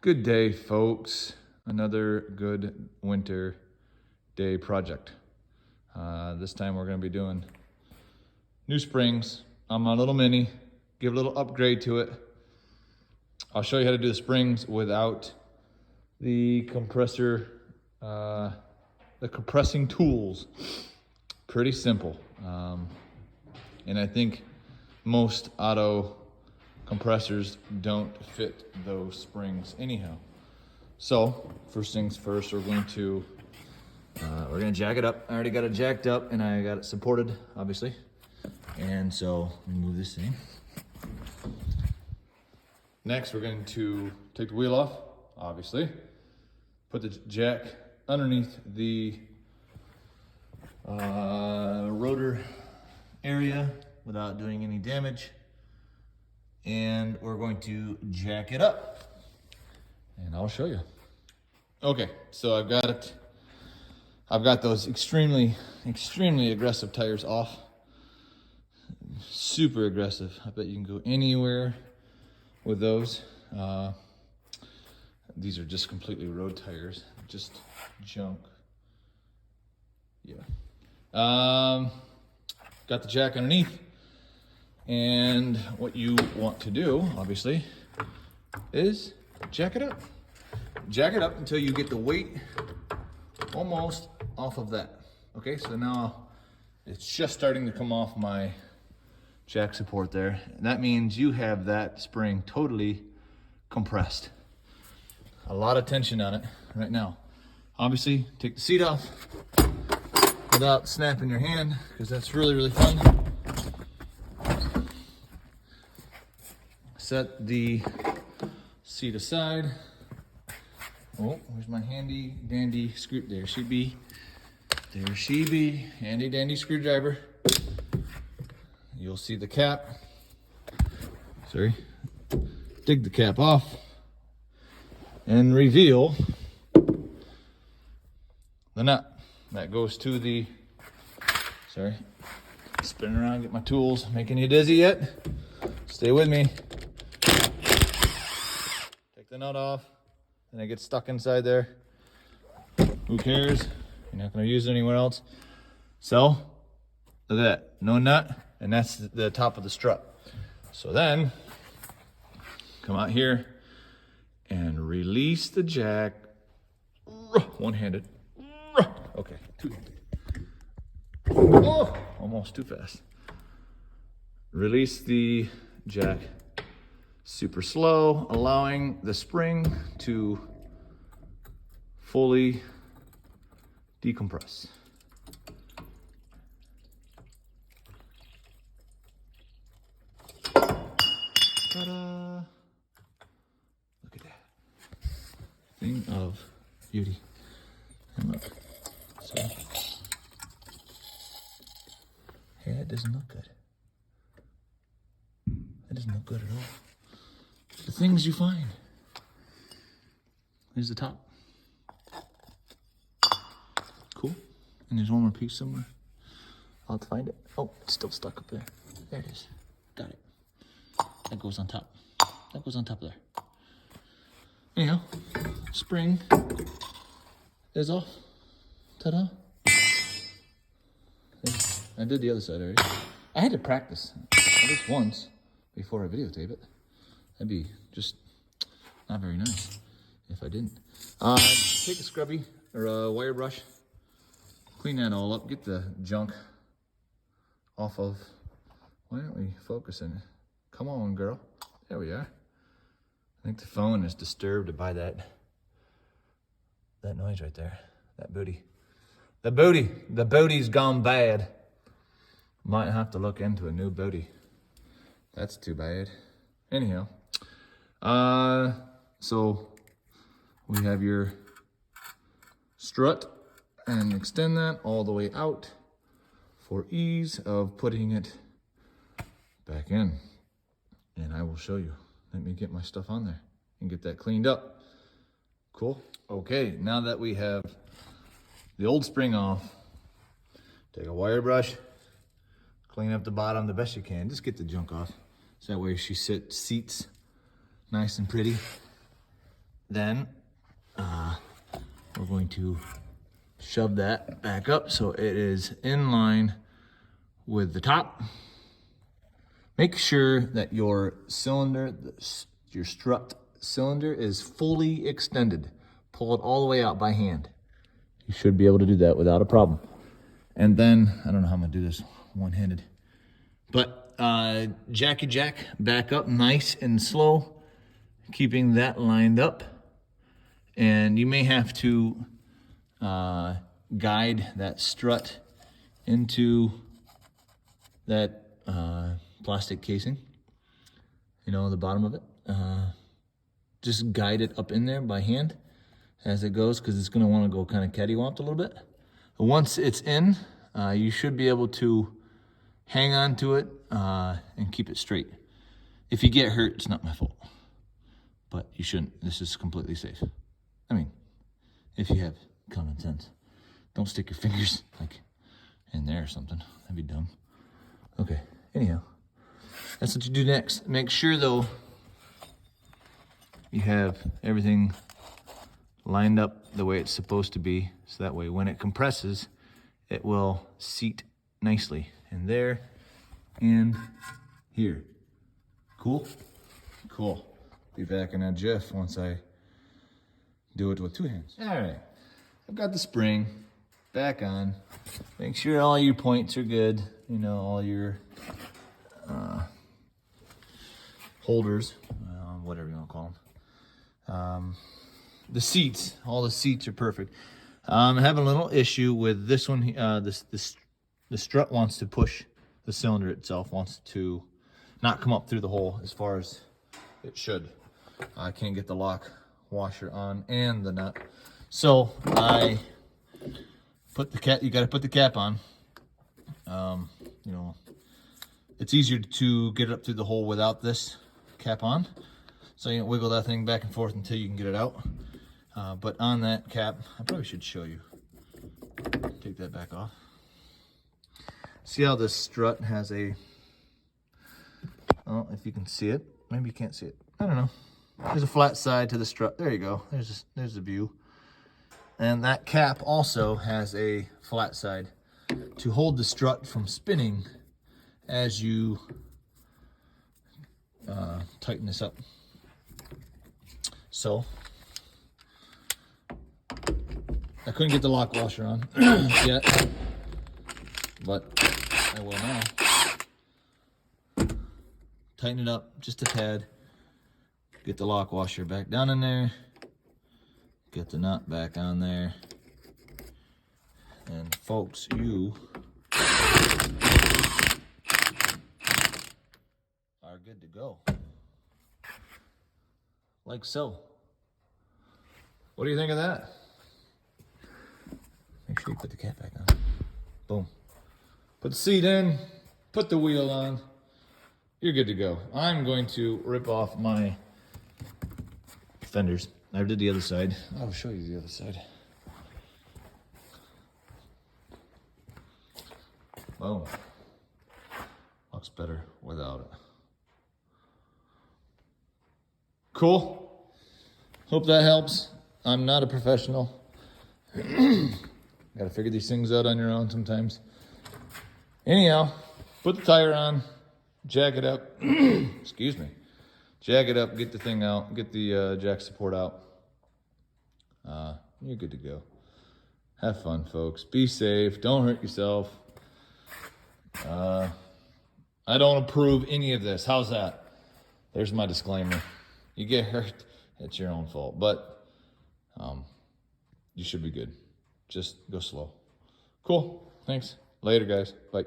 Good day, folks. Another good winter day project. This time we're going to be doing new springs on my little Mini. Give a little upgrade to it. I'll show you how to do the springs without the compressor, the compressing tools. Pretty simple. And I think most auto compressors don't fit those springs anyhow. So first things first, we're going to jack it up. I already got it jacked up and I got it supported, obviously. And so let me move this thing. Next, we're going to take the wheel off, obviously. Put the jack underneath the rotor area without doing any damage. And we're going to jack it up and I'll show you. Okay, so I've got those extremely aggressive tires off. Super aggressive. I bet you can go anywhere with those. These are just completely road tires, just junk. Yeah. Got the jack underneath. And what you want to do, obviously, is jack it up. Jack it up until you get the weight almost off of that. Okay, so now it's just starting to come off my jack support there. And that means you have that spring totally compressed. A lot of tension on it right now. Obviously, take the seat off without snapping your hand, because that's really fun. Set the seat aside. Oh, where's my handy dandy screw? There she be. Handy dandy screwdriver. You'll see the cap. Sorry. Dig the cap off and reveal the nut that goes to the. Sorry. Spin around, get my tools. Making you dizzy yet? Stay with me. The nut off and it gets stuck inside there. Who cares? You're not going to use it anywhere else. So look at that, no nut, and that's the top of the strut. So then come out here and release the jack. One-handed. Okay, two-handed. Oh, almost too fast. Release the jack super slow, allowing the spring to fully decompress. Ta-da! Look at that. Thing of beauty. And look. So, hey, that doesn't look good. That doesn't look good at all. The things you find. Here's the top. Cool. And there's one more piece somewhere. I'll have to find it. Oh, it's still stuck up there. There it is. Got it. That goes on top. That goes on top there. Anyhow, spring is off. Ta-da. I did the other side already. I had to practice at least once before I videotape it. That'd be just not very nice if I didn't. Take a scrubby or a wire brush, clean that all up, get the junk off of. Why aren't we focusing? Come on, girl. There we are. I think the phone is disturbed by that noise right there. That booty. The booty's gone bad. Might have to look into a new booty. That's too bad. Anyhow. So we have your strut and extend that all the way out for ease of putting it back in. And I will show you. Let me get my stuff on there and get that cleaned up. Cool. Okay, now that we have the old spring off, take a wire brush, clean up the bottom the best you can. Just get the junk off. So that way she seats nice and pretty. then we're going to shove that back up so it is in line with the top. Make sure that your cylinder, your strut cylinder is fully extended. Pull it all the way out by hand. You should be able to do that without a problem. And then, I don't know how I'm gonna do this one-handed, but jack back up nice and slow, keeping that lined up. And you may have to guide that strut into that plastic casing, you know, the bottom of it. Just guide it up in there by hand as it goes, because it's going to want to go kind of cattywamped a little bit. Once it's in, you should be able to hang on to it and keep it straight. If you get hurt, it's not my fault, but you shouldn't. This is completely safe. I mean, if you have common sense. Don't stick your fingers like in there or something. That'd be dumb. Okay, anyhow, that's what you do next. Make sure though you have everything lined up the way it's supposed to be, so that way when it compresses, it will seat nicely in there and here. Cool? Cool. Be back in a jiff once I do it with two hands. All right, I've got the spring back on. Make sure all your points are good, you know, all your holders, whatever you want to call them. The seats, all the seats are perfect. I'm having a little issue with this one. The strut wants to push, the cylinder itself wants to not come up through the hole as far as it should. I can't get the lock washer on and the nut. So I put the cap, you got to put the cap on. You know, it's easier to get it up through the hole without this cap on. So you wiggle that thing back and forth until you can get it out. But on that cap, I probably should show you. Take that back off. See how this strut has a, well, if you can see it, maybe you can't see it. I don't know. There's a flat side to the strut. There you go. There's the view. And that cap also has a flat side to hold the strut from spinning as you tighten this up. So I couldn't get the lock washer on yet, but I will now. Tighten it up just a tad. Get the lock washer back down in there. Get the nut back on there. And folks, you are good to go. Like so. What do you think of that? Make sure you put the cap back on. Boom. Put the seat in, put the wheel on. You're good to go. I'm going to rip off my fenders. I did the other side. I'll show you the other side. Boom. Looks better without it. Cool. Hope that helps. I'm not a professional. Gotta figure these things out on your own sometimes. Anyhow, put the tire on, jack it up. Excuse me. Jack it up, get the thing out, get the jack support out. You're good to go. Have fun, folks. Be safe. Don't hurt yourself. I don't approve any of this. How's that? There's my disclaimer. You get hurt, it's your own fault. But you should be good. Just go slow. Cool. Thanks. Later, guys. Bye.